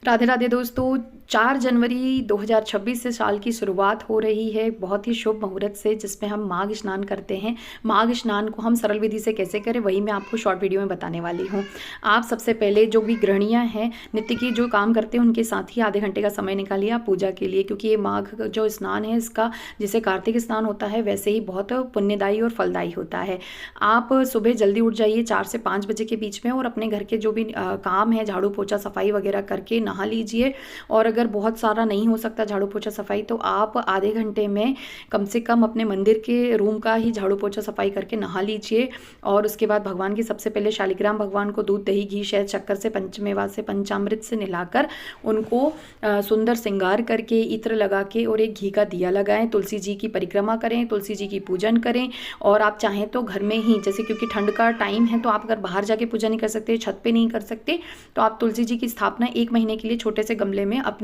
राधे राधे दोस्तों। 4 जनवरी 2026 से साल की शुरुआत हो रही है बहुत ही शुभ मुहूर्त से, जिसमें हम माघ स्नान करते हैं। माघ स्नान को हम सरल विधि से कैसे करें वही मैं आपको शॉर्ट वीडियो में बताने वाली हूँ। आप सबसे पहले जो भी गृहिणियाँ हैं, नित्य की जो काम करते हैं, उनके साथ ही आधे घंटे का समय निकालिए आप पूजा के लिए, क्योंकि ये माघ का जो स्नान है इसका, जैसे कार्तिक स्नान होता है वैसे ही बहुत पुण्यदायी और फलदायी होता है। आप सुबह जल्दी उठ जाइए 4 से 5 बजे के बीच में, और अपने घर के जो भी काम है, झाड़ू पोछा सफाई वगैरह करके नहा लीजिए। और अगर बहुत सारा नहीं हो सकता झाड़ू पोछा सफाई, तो आप आधे घंटे में कम से कम अपने मंदिर के रूम का ही झाड़ू पोछा सफाई करके नहा लीजिए। और उसके बाद भगवान की सबसे पहले शालिग्राम भगवान को दूध दही घी शहद शक्कर से पंचमेवा से पंचामृत से नहलाकर उनको सुंदर श्रृंगार करके इत्र लगा के और एक घी का दिया लगाएं। तुलसी जी की परिक्रमा करें, तुलसी जी की पूजन करें। और आप चाहें तो घर में ही, जैसे क्योंकि ठंड का टाइम है तो आप अगर बाहर जाके पूजा नहीं कर सकते, छत पे नहीं कर सकते, तो आप तुलसी जी की स्थापना 1 महीने के लिए छोटे से गमले में अपने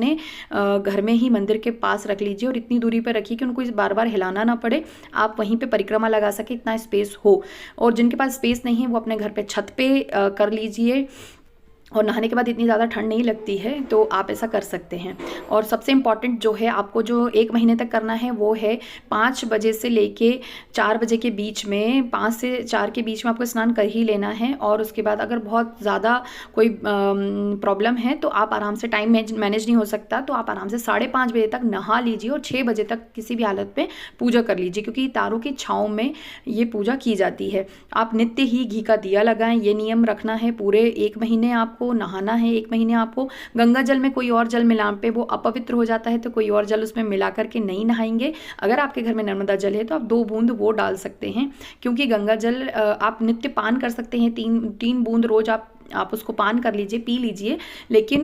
घर में ही मंदिर के पास रख लीजिए। और इतनी दूरी पर रखिए कि उनको इस बार बार हिलाना ना पड़े, आप वहीं पे परिक्रमा लगा सके, इतना स्पेस हो। और जिनके पास स्पेस नहीं है वो अपने घर पे छत पे कर लीजिए। और नहाने के बाद इतनी ज़्यादा ठंड नहीं लगती है, तो आप ऐसा कर सकते हैं। और सबसे इम्पॉर्टेंट जो है, आपको जो 1 महीने तक करना है वो है 5 बजे से लेके 4 बजे के बीच में, 5 से 4 के बीच में आपको स्नान कर ही लेना है। और उसके बाद अगर बहुत ज़्यादा कोई प्रॉब्लम है तो आप आराम से, टाइम मैनेज नहीं हो सकता तो आप आराम से 5:30 बजे तक नहा लीजिए और 6 बजे तक किसी भी हालत में पूजा कर लीजिए, क्योंकि तारों की छाँव में ये पूजा की जाती है। आप नित्य ही घी का दिया लगाएं, ये नियम रखना है। पूरे 1 महीने आपको नहाना है, 1 महीने आपको गंगा जल में कोई और जल मिलाने पे वो अपवित्र हो जाता है, तो कोई और जल उसमें मिला करके नहीं नहाएंगे। अगर आपके घर में नर्मदा जल है तो आप 2 बूंद वो डाल सकते हैं, क्योंकि गंगा जल आप नित्य पान कर सकते हैं। 3 बूंद रोज आप उसको पान कर लीजिए, पी लीजिए। लेकिन